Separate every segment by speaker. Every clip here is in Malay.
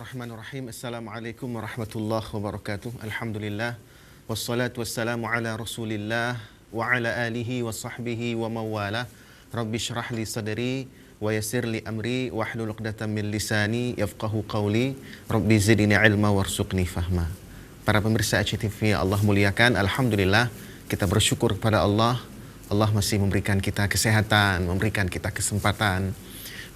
Speaker 1: Bismillahirrahmanirrahim. Assalamualaikum warahmatullahi wabarakatuh. Alhamdulillah. Wassalatu wassalamu ala rasulillah wa ala alihi wa sahbihi wa mawala. Rabbi syrah li sadri wa yassir li amri wa hlul 'uqdatam min lisani yafqahu qawli. Rabbi zidni ilma warzuqni fahma. Para pemirsa ACTV yang Allah muliakan, alhamdulillah kita bersyukur kepada Allah. Allah masih memberikan kita kesehatan, memberikan kita kesempatan.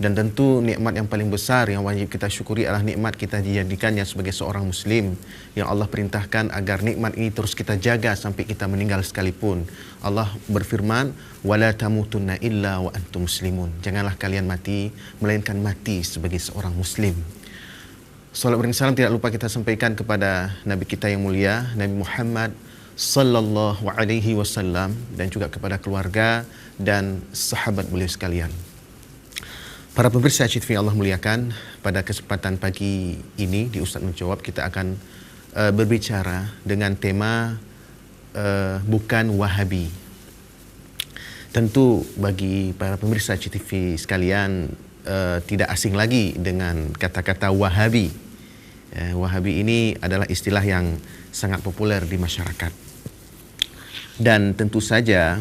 Speaker 1: Dan tentu nikmat yang paling besar yang wajib kita syukuri adalah nikmat kita dijadikannya sebagai seorang Muslim, yang Allah perintahkan agar nikmat ini terus kita jaga sampai kita meninggal sekalipun. Allah berfirman, "Wala tamutunna illa wa antum muslimun." Janganlah kalian mati melainkan mati sebagai seorang Muslim. Salat berisalam tidak lupa kita sampaikan kepada Nabi kita yang mulia, Nabi Muhammad sallallahu alaihi wasallam, dan juga kepada keluarga dan sahabat beliau sekalian. Para pemirsa ACTV Allah muliakan, pada kesempatan pagi ini di Ustaz Menjawab kita akan berbicara dengan tema bukan Wahabi. Tentu bagi para pemirsa ACTV sekalian tidak asing lagi dengan kata-kata Wahabi. Wahabi ini adalah istilah yang sangat populer di masyarakat. Dan tentu saja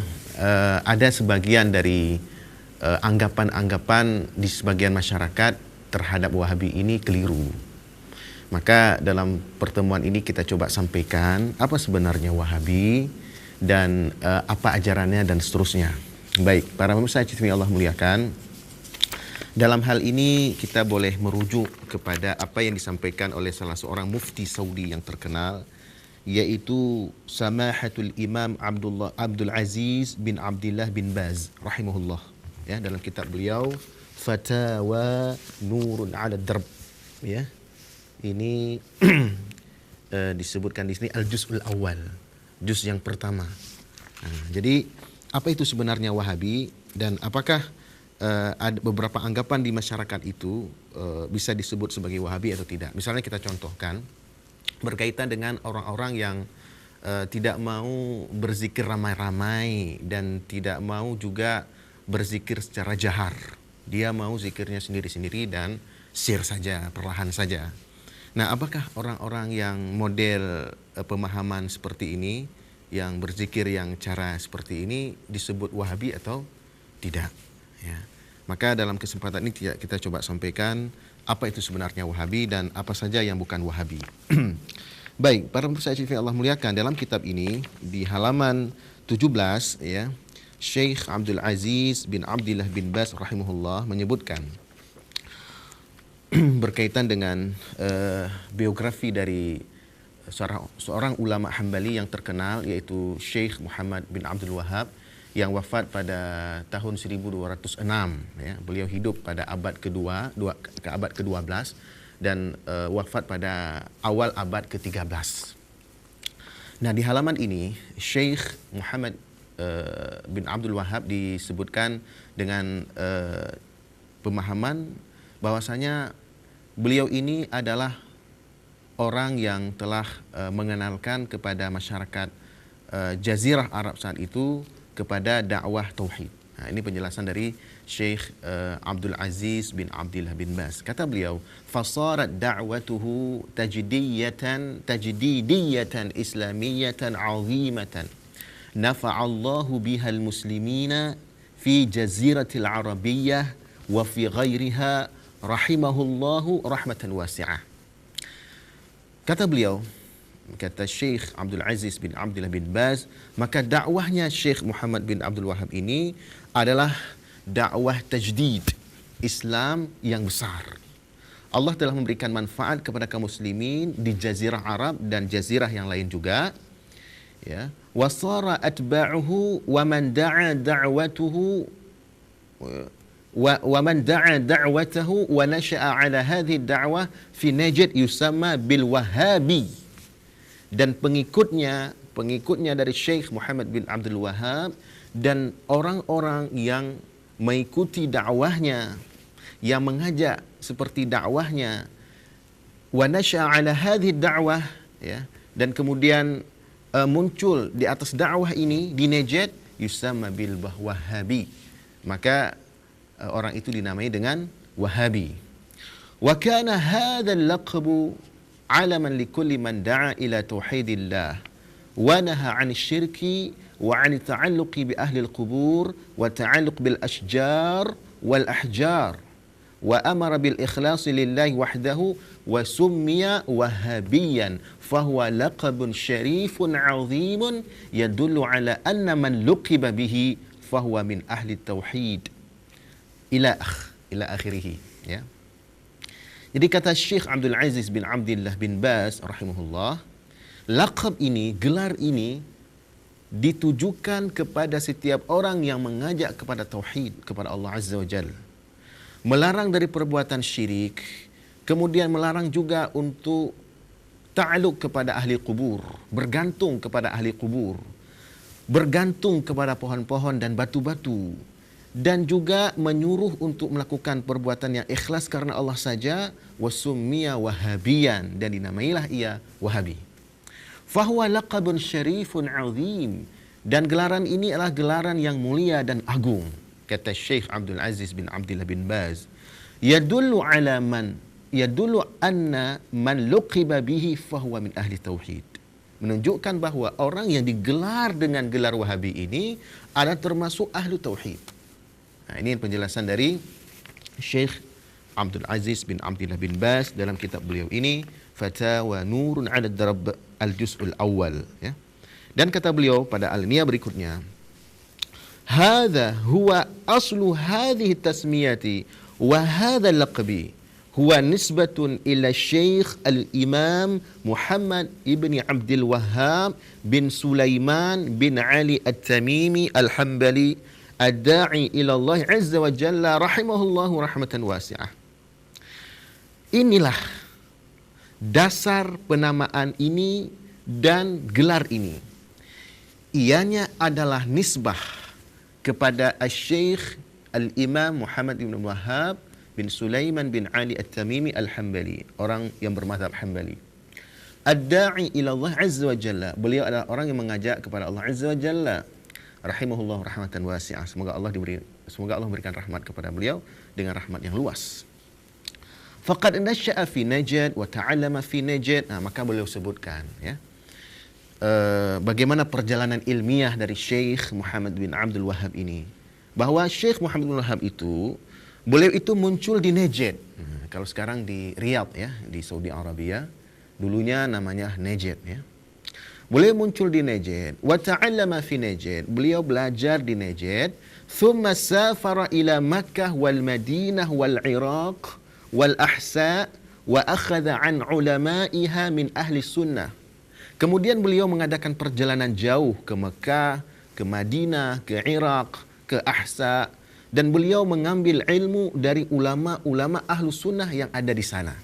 Speaker 1: ada sebagian dari anggapan-anggapan di sebagian masyarakat terhadap Wahabi ini keliru. Maka dalam pertemuan ini kita coba sampaikan apa sebenarnya Wahabi dan apa ajarannya dan seterusnya. Baik, para pemirsa ACTV Allah muliakan, dalam hal ini kita boleh merujuk kepada apa yang disampaikan oleh salah seorang mufti Saudi yang terkenal, yaitu Samahatul Imam Abdul Aziz bin Abdullah bin Baz rahimahullah. Ya, dalam kitab beliau Fatawa Nurun 'ala Darb, ya. Ini disebutkan di sini al-juz'ul awal, juz yang pertama. Jadi apa itu sebenarnya Wahabi dan apakah ada beberapa anggapan di masyarakat itu bisa disebut sebagai Wahabi atau tidak? Misalnya kita contohkan berkaitan dengan orang-orang yang tidak mau berzikir ramai-ramai dan tidak mau juga berzikir secara jahar. Dia mau zikirnya sendiri-sendiri dan sir saja, perlahan saja. Nah, apakah orang-orang yang model pemahaman seperti ini, yang berzikir yang cara seperti ini disebut Wahabi atau tidak? Ya. Maka dalam kesempatan ini kita coba sampaikan apa itu sebenarnya Wahabi dan apa saja yang bukan Wahabi. Baik, para pemirsa ACTV Allah muliakan, dalam kitab ini di halaman 17, ya, Syekh Abdul Aziz bin Abdullah bin Baz rahimahullah menyebutkan berkaitan dengan biografi dari seorang ulama Hambali yang terkenal, yaitu Syekh Muhammad bin Abdul Wahhab, yang wafat pada tahun 1206. Ya. Beliau hidup pada abad abad ke-12 dan wafat pada awal abad ke-13. Nah, di halaman ini Syekh Muhammad bin Abdul Wahhab disebutkan dengan pemahaman bahwasanya beliau ini adalah orang yang telah mengenalkan kepada masyarakat Jazirah Arab saat itu kepada dakwah tauhid. Nah, ini penjelasan dari Syekh Abdul Aziz bin Abdullah bin Baz. Kata beliau, fasarat da'watuhu tajdidiyatan islamiyatan 'azimatan nafa'allahu bihal muslimina fi jaziratil arabiyyah wa fi ghairiha rahimahullahu rahmatan wasi'ah. Kata beliau, kata Syekh Abdul Aziz bin Abdullah bin Baz, maka dakwahnya Syekh Muhammad bin Abdul Wahhab ini adalah dakwah tajdid Islam yang besar. Allah telah memberikan manfaat kepada kaum muslimin di jazirah Arab dan jazirah yang lain juga. Ya, wasara atba'uhu wa man da'a da'watuhu wa man da'a da'watahu wa nasha'a 'ala hadhihi ad-da'wah fi Najd yusamma bil Wahhabi. Dan pengikutnya dari Syekh Muhammad bin Abdul Wahhab dan orang-orang yang mengikuti dakwahnya, yang mengajak seperti dakwahnya, wa nasha'a 'ala hadhihi ad-da'wah, ya, dan kemudian muncul di atas dakwah ini di Najd, yusamma bil Wahhabi, maka orang itu dinamai dengan Wahabi. Wa kana hadha al-laqab alaman likulli man da'a ila tauhidillah wa naha 'anil syirki wa 'anil ta'alluqi bi ahli al-qubur wa ta'alluq bil ashjar wal ahjar wa amara bil ikhlas lillahi wahdahu wa summiya wahabiyan fahuwa laqabun syarifun 'azimun yadullu 'ala anna man luqiba bihi fahuwa min ahli tauhid ila akhirih, ya. Jadi kata Syekh Abdul Aziz bin Abdullah bin Baz rahimahullah, laqab ini, gelar ini ditujukan kepada setiap orang yang mengajak kepada tauhid, kepada Allah Azza wa Jalla, melarang dari perbuatan syirik, kemudian melarang juga untuk ta'alluq kepada ahli kubur, bergantung kepada ahli kubur, bergantung kepada pohon-pohon dan batu-batu, dan juga menyuruh untuk melakukan perbuatan yang ikhlas karena Allah saja, wasummiya wahabiyan, dan dinamailah ia wahabi. Fahuwa laqabun syarifun 'azim, dan gelaran ini adalah gelaran yang mulia dan agung. Kata Syekh Abdul Aziz bin Abdullah bin Baz, yadullu anna man luqiba bihi fahuwa min ahli tauhid, menunjukkan bahawa orang yang digelar dengan gelar wahabi ini adalah termasuk ahli tauhid. Ini penjelasan dari Syekh Abdul Aziz bin Abdullah bin Baz dalam kitab beliau ini, Fatawa Nurun 'ala Darb al-Juz'ul Awwal, ya. Dan kata beliau pada alinea berikutnya, hadha huwa aslu hadhihi tasmiyati wa hadha laqabi huwa nisbatun ila Syekh al-Imam Muhammad ibn Abdul Wahhab bin Sulaiman bin Ali at-Tamimi al-Hanbali ad-da'i ila Allah Azza wa Jalla rahimahullahu rahmatan wasi'ah. Inilah dasar penamaan ini dan gelar ini. Ianya adalah nisbah kepada Syekh Al-Imam Muhammad ibn Wahhab bin Sulaiman bin Ali at-Tamimi al-Hanbali, orang yang bermazhab Hanbali. Ad-da'i ila Allah Azza wa Jalla, beliau adalah orang yang mengajak kepada Allah Azza wa Jalla rahimahullah rahmatan wasi'ah. Semoga Allah memberikan rahmat kepada beliau dengan rahmat yang luas. Faqad nasha'a fi Najd wa ta'allama fi Najd. Maka beliau sebutkan, ya, bagaimana perjalanan ilmiah dari Syekh Muhammad bin Abdul Wahhab ini. Bahawa Syekh Muhammad bin Wahhab itu, beliau itu muncul di Najd. Kalau sekarang di Riyadh, ya, di Saudi Arabia. Dulunya namanya Najd, ya. Beliau muncul di Najd, wa ta'allama fi Najd, beliau belajar di Najd, thumma safara ila Makkah wal Madinah wal Iraq wal Ahsa wa akhadha an ulama'iha min ahli sunnah. Kemudian beliau mengadakan perjalanan jauh ke Mekah, ke Madinah, ke Iraq, ke Ahsa, dan beliau mengambil ilmu dari ulama-ulama ahlu sunnah yang ada di sana.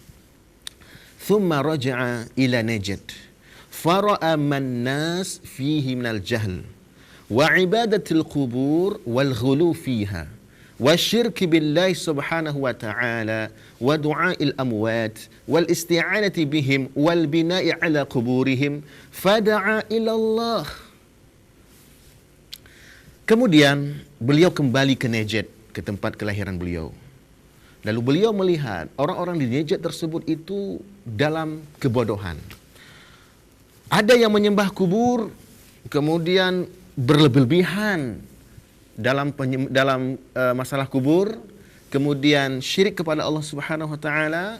Speaker 1: Thumma raja'a ila Najd fara'a man nas fihi minal jahl wa ibadatil qubur wal ghulu fiha wa syirk billahi subhanahu wa ta'ala wa du'a'il amwat wal isti'anati bihim wal bina'i ala quburihim fada'a ila Allah. Kemudian beliau kembali ke Najd, ke tempat kelahiran beliau. Lalu beliau melihat orang-orang di Najd tersebut itu dalam kebodohan. Ada yang menyembah kubur, kemudian berlebihan dalam masalah kubur, kemudian syirik kepada Allah Subhanahu wa taala,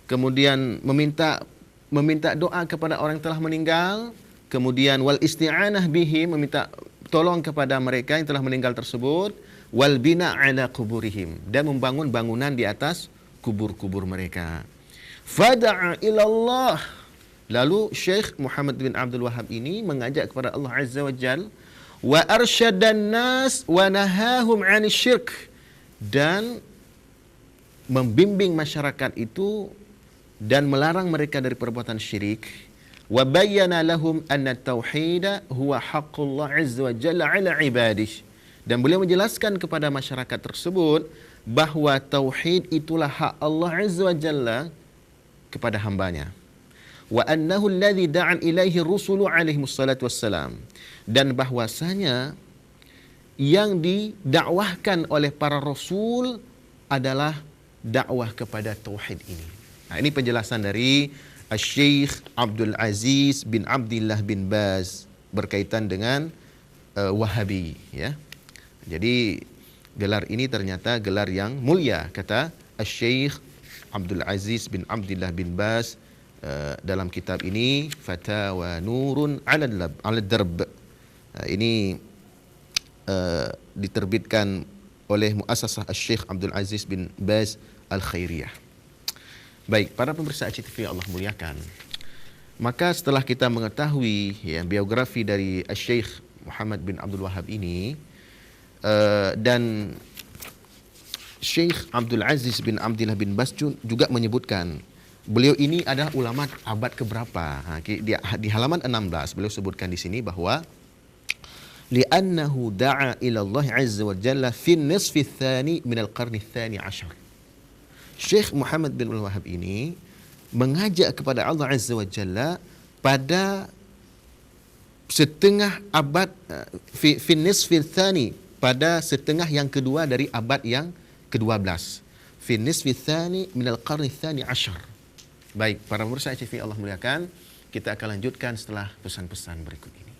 Speaker 1: kemudian meminta doa kepada orang yang telah meninggal, kemudian wal isti'anah bihi, meminta tolong kepada mereka yang telah meninggal tersebut, wal bina ala kuburihim, dan membangun bangunan di atas kubur-kubur mereka. Fada'a ila Allah. Lalu Syekh Muhammad bin Abdul Wahhab ini mengajak kepada Allah Azza wa Jal, wa arsyadan nas wa nahahum 'anil syirk, dan membimbing masyarakat itu dan melarang mereka dari perbuatan syirik. Wa bayyana lahum anna tauhid huwa haqqullah Azza wa Jalla 'ala 'ibadihi, dan beliau menjelaskan kepada masyarakat tersebut bahawa tauhid itulah hak Allah Azza wa Jalla kepada hambanya. Wa annahu alladhi da'an ilaihi rusulu alaihi wassalatu wassalam, dan bahwasanya yang didakwahkan oleh para rasul adalah dakwah kepada tauhid ini. Ini penjelasan dari Syekh Abdul Aziz bin Abdullah bin Baz berkaitan dengan Wahabi, ya. Jadi gelar ini ternyata gelar yang mulia, kata Syekh Abdul Aziz bin Abdullah bin Baz dalam kitab ini, Fatawa Nurun 'ala Darb. Ini diterbitkan oleh Muassasah Syekh Abdul Aziz bin Baz Al-Khairiyah. Baik, para pemirsa ACTV Allah muliakan. Maka setelah kita mengetahui ya, biografi dari Syekh Muhammad bin Abdul Wahab ini, dan Syekh Abdul Aziz bin Abdullah bin Baz juga menyebutkan beliau ini adalah ulama abad keberapa. Di halaman 16 beliau sebutkan di sini bahwa li'annahu da'a ila Allah azza wa jalla fi nisfi tsani min al-qarn ats-tsani 'ashar. Syekh Muhammad bin Abdul Wahab ini mengajak kepada Allah azza wa jalla pada setengah abad fi nisfi tsani, pada setengah yang kedua dari abad yang ke-12. Fi nisfi tsani min al-qarn ats-tsani 'ashar. Baik, para pemirsa ACTV Allah muliakan, kita akan lanjutkan setelah pesan-pesan berikut ini.